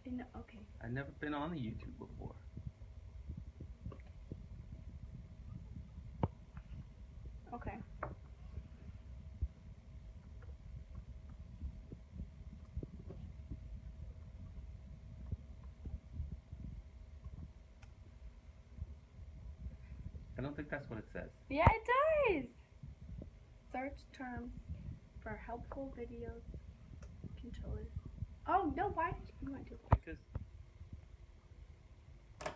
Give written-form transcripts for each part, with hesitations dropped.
No, okay. I've never been on the YouTube before. Okay. I don't think that's what it says. Yeah, it does. Search terms for helpful videos. Controllers. Oh no! Why did you want to? Because no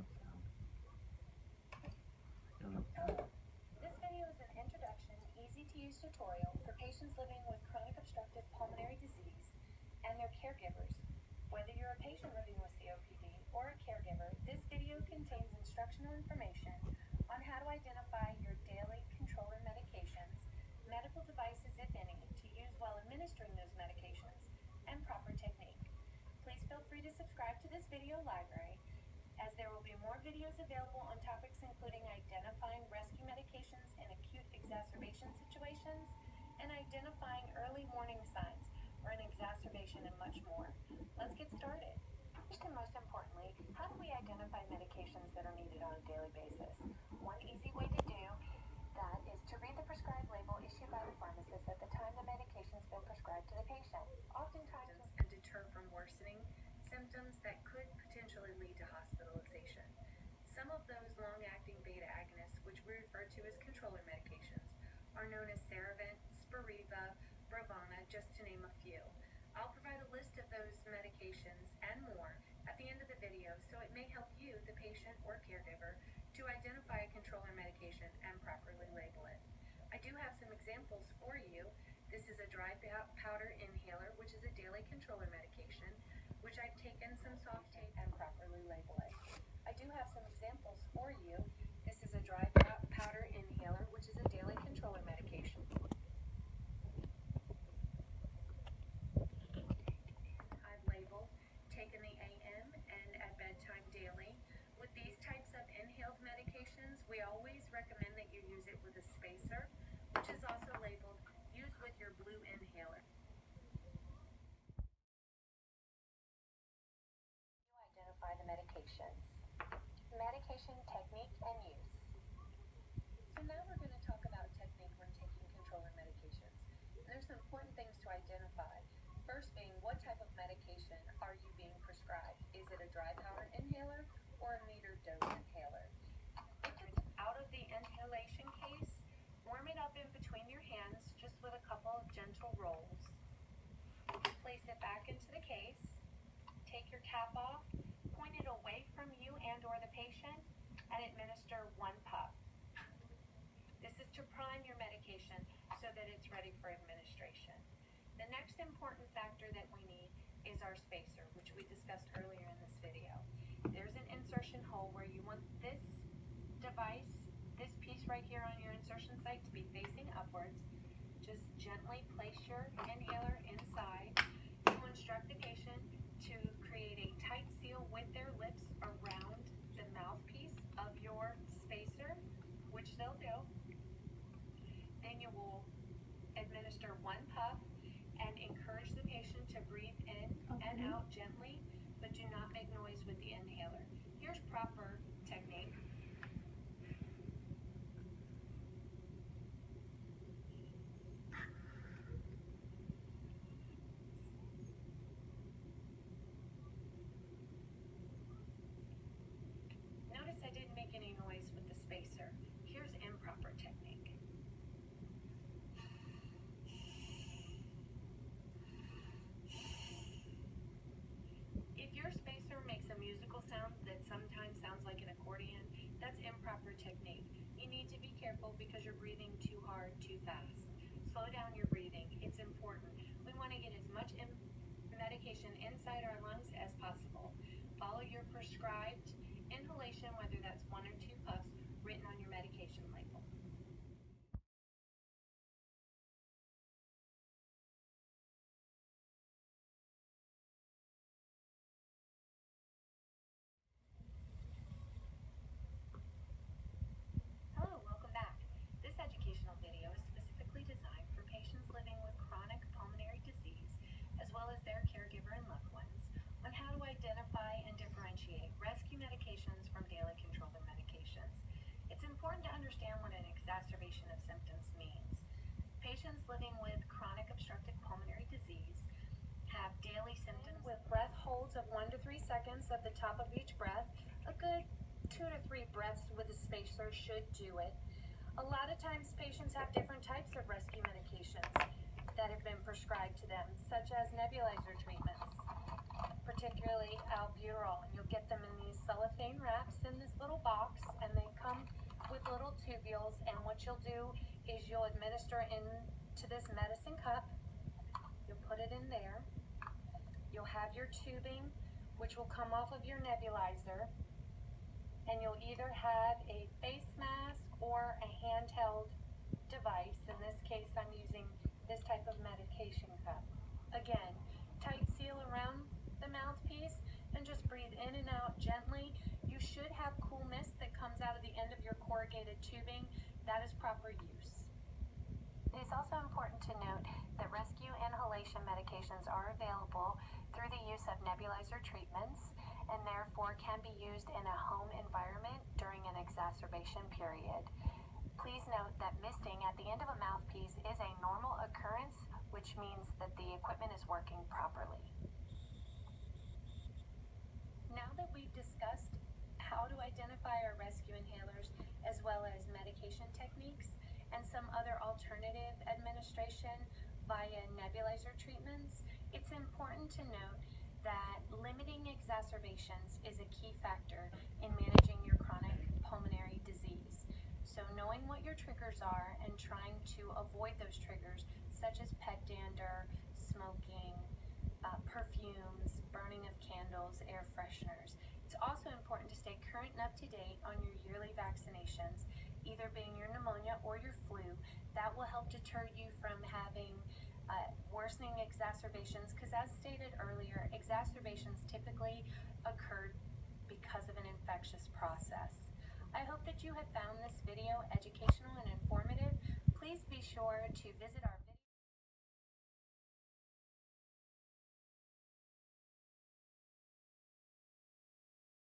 sound. Still no sound. This video is an introduction, easy-to-use tutorial for patients living with chronic obstructive pulmonary disease and their caregivers. Whether you're a patient living with COPD or a caregiver, this video contains instructional information on how to identify your daily controller medications, medical devices, if any, to use while administering those medications, and proper technique. Please feel free to subscribe to this video library, as there will be more videos available on topics including identifying rescue medications in acute exacerbation situations and identifying early warning signs for an exacerbation and much more. Let's get started. First and most importantly, how do we identify medications that are needed on a daily basis? One easy way to do that is to read the prescribed label issued by the pharmacist at the time the medication's been prescribed to the patient. Oftentimes, and deter from worsening symptoms that could potentially lead to hospitalization. Some of those long-acting beta agonists, which we refer to as controller medications, are known as Ceravent, Spiriva, Brovana, just to name a few. I'll provide a list of those medications and more at the end of the video, so it may help you, the patient or caregiver, to identify a controller medication and properly label it. I do have some examples for you. This is a dry powder inhaler, which is a daily controller medication, which I've taken some soft tape and properly label it. I do have some examples for you. This is a dry powder inhaler, which is a daily controller medication. I've labeled, taken the AM and at bedtime daily. With these types of inhaled medications, we always recommend that you use it with a spacer, which is also labeled, use with your blue inhaler. Identify the medications. Medication technique and use. So now we're going to talk about technique when taking controller medications. And there's some important things to identify. First being, what type of medication are you being prescribed? Is it a dry powder inhaler or a metered dose inhaler? If it's out of the inhalation case, warm it up in between your hands just with a couple of gentle rolls. Place it back into the case. Take your cap off, point it away from you and or the patient, and administer 1 puff. This is to prime your medication so that it's ready for administration. The next important factor that we need is our spacer, which we discussed earlier in this video. There's an insertion hole where you want this device, this piece right here on your insertion site, to be facing upwards. Just gently place your inhaler inside. You instruct the patient to create a tight seal with their lips around the mouthpiece of your spacer, which they'll do. Then you will administer 1 puff and encourage the patient to breathe in and out gently, but do not make noise with the inhaler. Here's proper technique. Notice I didn't make any noise with the spacer. Here's improper technique. If your spacer makes a musical sound that sometimes sounds like an accordion, that's improper technique. You need to be careful because you're breathing too hard, too fast. Slow down your breathing. It's important. We want to get as much medication inside our lungs as possible. Follow your prescribed inhalation, whether that's 1 or 2 puffs, written on your medication label. Hello, welcome back. This educational video is specifically designed for patients living with chronic pulmonary disease, as well as their caregivers. important to understand what an exacerbation of symptoms means. Patients living with chronic obstructive pulmonary disease have daily symptoms with breath holds of 1 to 3 seconds at the top of each breath. A good 2 to 3 breaths with a spacer should do it. A lot of times patients have different types of rescue medications that have been prescribed to them, such as nebulizer treatments, particularly albuterol, and you'll get them in these cellophane wraps in this little box, and they come with little tubules, and what you'll do is you'll administer into this medicine cup. You'll put it in there. You'll have your tubing, which will come off of your nebulizer, and you'll either have a face mask or a handheld device. In this case, I'm using this type of medication cup. Again, tight seal around the mouthpiece and just breathe in and out gently. You should have cool mist that comes out of the end of your corrugated tubing. That is proper use. It is also important to note that rescue inhalation medications are available through the use of nebulizer treatments and therefore can be used in a home environment during an exacerbation period. Please note that misting at the end of a mouthpiece is a normal occurrence, which means that the equipment is working properly. Now that we've discussed how to identify our rescue inhalers as well as medication techniques and some other alternative administration via nebulizer treatments, it's important to note that limiting exacerbations is a key factor in managing your chronic pulmonary disease. So knowing what your triggers are and trying to avoid those triggers, such as pet dander, smoking, perfumes, burning of candles, air fresheners. It's also important to stay current and up to date on your yearly vaccinations, either being your pneumonia or your flu. That will help deter you from having worsening exacerbations, because as stated earlier, exacerbations typically occur because of an infectious process. I hope that you have found this video educational and informative. Please be sure to visit our